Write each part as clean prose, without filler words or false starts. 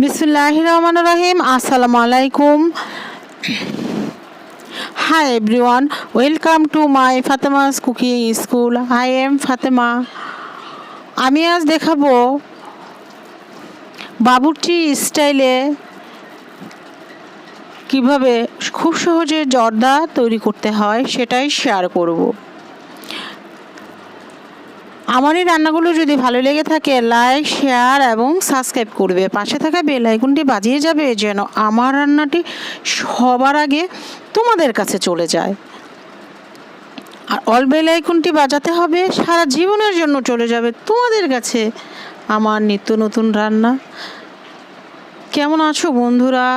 বিসমিল্লাহির রহমানির রহিম। আসসালামু আলাইকুম। Hi everyone, welcome to my Fatema's cooking school. I am Fatema. আমি আজ দেখাবো বাবুর্চি স্টাইলে কিভাবে খুব সহজে জর্দা তৈরি করতে হয় সেটাই শেয়ার করব। আমার এই রান্নাগুলো যদি ভালো লেগে থাকে লাইক, শেয়ার এবং সাবস্ক্রাইব করবে। পাশে থাকা বেল আইকনটি বাজিয়ে যাবে যেন আমার রান্নাটি সবার আগে তোমাদের কাছে চলে যায়। আর অল বেল আইকনটি বাজাতে হবে, সারা জীবনের জন্য চলে যাবে তোমাদের কাছে আমার নিত্য নতুন রান্না। কেমন আছো বন্ধুরা?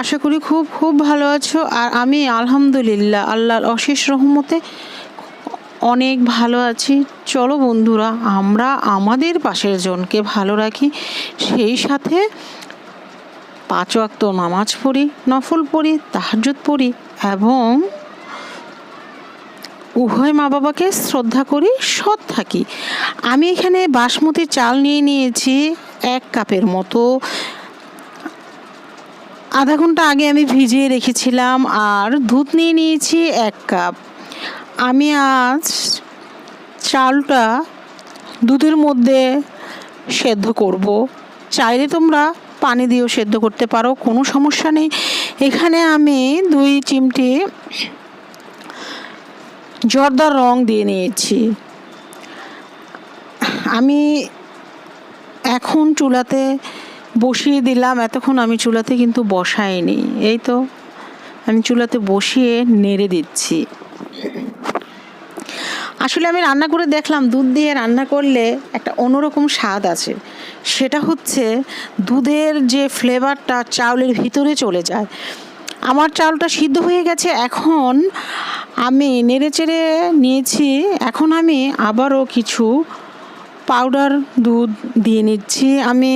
আশা করি খুব খুব ভালো আছো। আর আমি আলহামদুলিল্লাহ আল্লাহর অশেষ রহমতে অনেক ভালো আছি। চলো বন্ধুরা, আমরা আমাদের পাশের জনকে ভালো রাখি, সেই সাথে 5 ওয়াক্ত নামাজ পড়ি, নফল পড়ি, তাহাজ্জুদ পড়ি এবং উভয় মা বাবাকে শ্রদ্ধা করি, সৎ থাকি। আমি এখানে বাসমতি চাল নিয়ে নিয়েছি 1 কাপের মতো। আধা ঘন্টা আগে আমি ভিজিয়ে রেখেছিলাম। আর দুধ নিয়ে নিয়েছি 1 কাপ। আমি আজ চালটা দুধের মধ্যে সেদ্ধ করব। চাইলে তোমরা পানি দিয়েও সেদ্ধ করতে পারো, কোনো সমস্যা নেই। এখানে আমি 2 চিমটি জর্দার রং দিয়ে নিয়েছি। আমি এখন চুলাতে বসিয়ে দিলাম। এতক্ষণ আমি চুলাতে কিন্তু বসাইনি, এই তো আমি চুলাতে বসিয়ে নেড়ে দিচ্ছি। আসলে আমি রান্না করে দেখলাম দুধ দিয়ে রান্না করলে একটা অন্যরকম স্বাদ আছে। সেটা হচ্ছে দুধের যে ফ্লেভারটা চাউলের ভিতরে চলে যায়। আমার চাউলটা সিদ্ধ হয়ে গেছে। এখন আমি নেড়ে চেড়ে নিয়েছি। এখন আমি আবারও কিছু পাউডার দুধ দিয়ে নিচ্ছি। আমি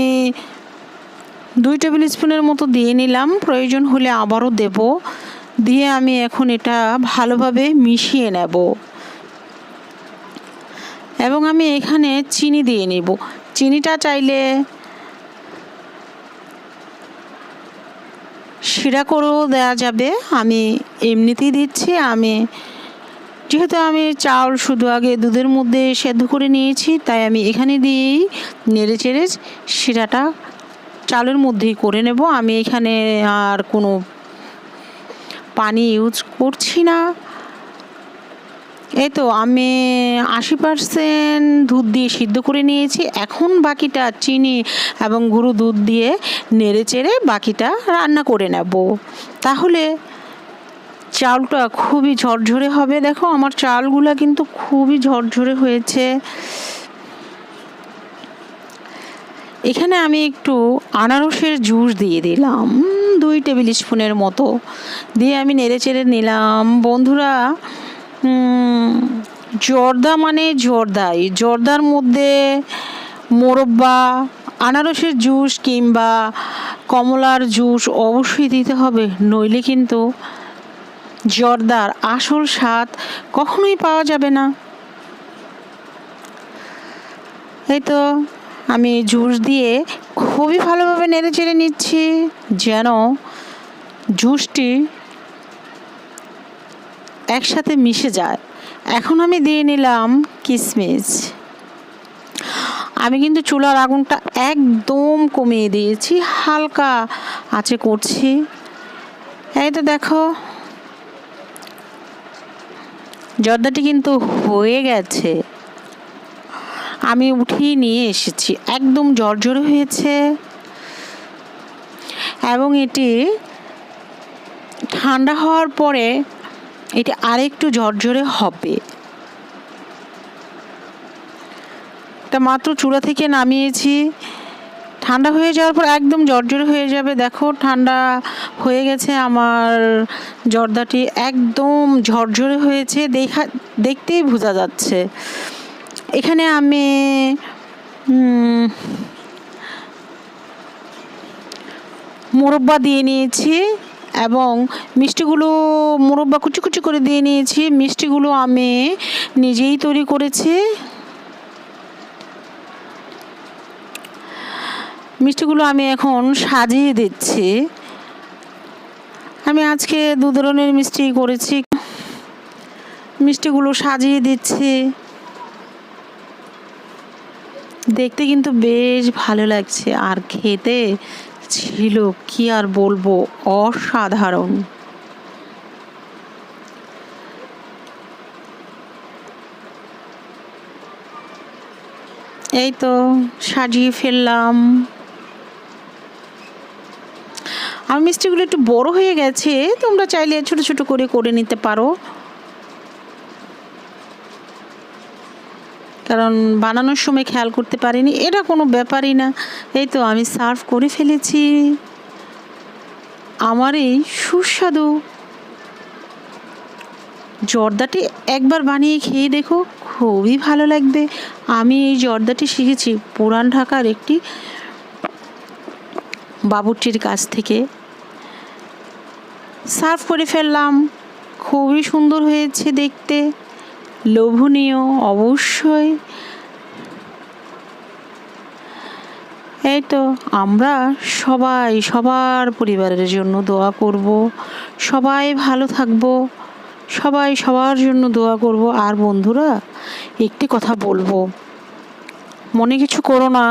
2 টেবিল স্পুনের মতো দিয়ে নিলাম, প্রয়োজন হলে আবারও দেব। দিয়ে আমি এখন এটা ভালোভাবে মিশিয়ে নেব এবং আমি এখানে চিনি দিয়ে নিব। চিনিটা চাইলে শিরা করেও দেওয়া যাবে, আমি এমনিতেই দিচ্ছি। যেহেতু আমি চাউল শুধু আগে দুধের মধ্যে সেদ্ধ করে নিয়েছি, তাই আমি এখানে দিয়েই নেড়ে চেড়ে শিরাটা চালের মধ্যেই করে নেব। আমি এখানে আর কোনো পানি ইউজ করছি না। এই তো আমি 80% দুধ দিয়ে সিদ্ধ করে নিয়েছি। এখন বাকিটা চিনি এবং গুঁড়ো দুধ দিয়ে নেড়ে চেড়ে বাকিটা রান্না করে নেব। তাহলে চালটা খুবই ঝরঝরে হবে। দেখো আমার চালগুলা কিন্তু খুবই ঝরঝরে হয়েছে। এখানে আমি একটু আনারসের জুস দিয়ে দিলাম 2 টেবিল স্পুনের মতো, দিয়ে আমি নেড়ে চেড়ে নিলাম। বন্ধুরা, জর্দা মানে জর্দাই, জর্দার মধ্যে মোরব্বা, আনারসের জুস কিংবা কমলার জুস অবশ্যই দিতে হবে, নইলে কিন্তু জর্দার আসল স্বাদ কখনোই পাওয়া যাবে না। এই তো আমি জুস দিয়ে খুবই ভালোভাবে নেড়ে চেড়ে নিচ্ছি যেন জুসটি একসাথে মিশে যায়। এখন আমি দিয়ে নিলাম কিশমিশ। আমি কিন্তু চুলার আগুনটা একদম কমিয়ে দিয়েছি, হালকা আঁচে করছি। এই তো দেখো জর্দাটি কিন্তু হয়ে গেছে। আমি উঠিয়ে নিয়ে এসেছি, একদম ঝরঝরে হয়েছে এবং এটি ঠান্ডা হওয়ার পরে এটি আরেকটু ঝরঝরে হবে। এটা মাত্র চুলা থেকে নামিয়েছি, ঠান্ডা হয়ে যাওয়ার পর একদম ঝরঝরে হয়ে যাবে। দেখো ঠান্ডা হয়ে গেছে আমার জর্দাটি, একদম ঝরঝরে হয়েছে, দেখতেই বোঝা যাচ্ছে। এখানে আমি মোরব্বা দিয়ে নিয়েছি এবং মিষ্টিগুলো মোরব্বা কুচি কুচি করে দিয়ে নিয়েছি। মিষ্টিগুলো আমি নিজেই তৈরি করেছি। মিষ্টিগুলো আমি এখন সাজিয়ে দিচ্ছি। আমি আজকে 2 ধরনের মিষ্টি করেছি। মিষ্টিগুলো সাজিয়ে দিচ্ছি। দেখতে কিন্তু বেশ ভালো লাগছে, আর খেতে ছিল কি আর বলবো, অসাধারণ। এই তো সাজিয়ে ফেললাম। আর মিষ্টিগুলো একটু বড় হয়ে গেছে, তোমরা চাইলে ছোট ছোট করে করে নিতে পারো, কারণ বানানোর সময় খেয়াল করতে পারিনি। এটা কোনো ব্যাপারই না। এই তো আমি সার্ভ করে ফেলেছি আমার এই সুস্বাদু জর্দাটি। একবার বানিয়ে খেয়ে দেখো, খুবই ভালো লাগবে। আমি এই জর্দাটি শিখেছি পুরান ঢাকার একটি বাবুর্চির কাছ থেকে। সার্ভ করে ফেললাম। খুবই সুন্দর হয়েছে দেখতে, লোভনীয় অবশ্যই। এই তো আমরা সবাই সবার পরিবারের জন্য দোয়া করব, সবাই ভালো থাকবো, সবাই সবার জন্য দোয়া করব। আর বন্ধুরা, একটি কথা বলবো, মনে কিছু করো না।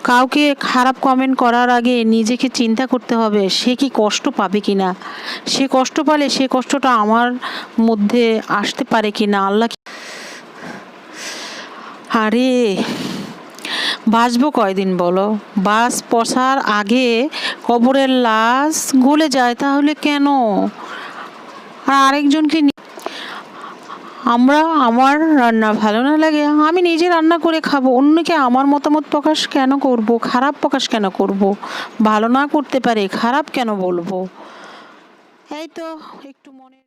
কাউকে খারাপ কমেন্ট করার আগে নিজেকে চিন্তা করতে হবে সে কি কষ্ট পাবে কি না। সে কষ্ট পালে সে কষ্টটা আমার মধ্যে আসতে পারে কি না। আল্লাহ, আরে বাঁচবো কয়দিন বলো? বাস পচার আগে কবরের লাশ গলে যায়, তাহলে কেন আর আরেকজনকে আমার রান্না ভালো না লাগে আমি নিজে রান্না করে খাবো, অন্যকে আমার মতামত প্রকাশ কেন করব, খারাপ প্রকাশ কেন করব? ভালো না করতে পারে খারাপ কেন বলবো? এই তো একটু মনে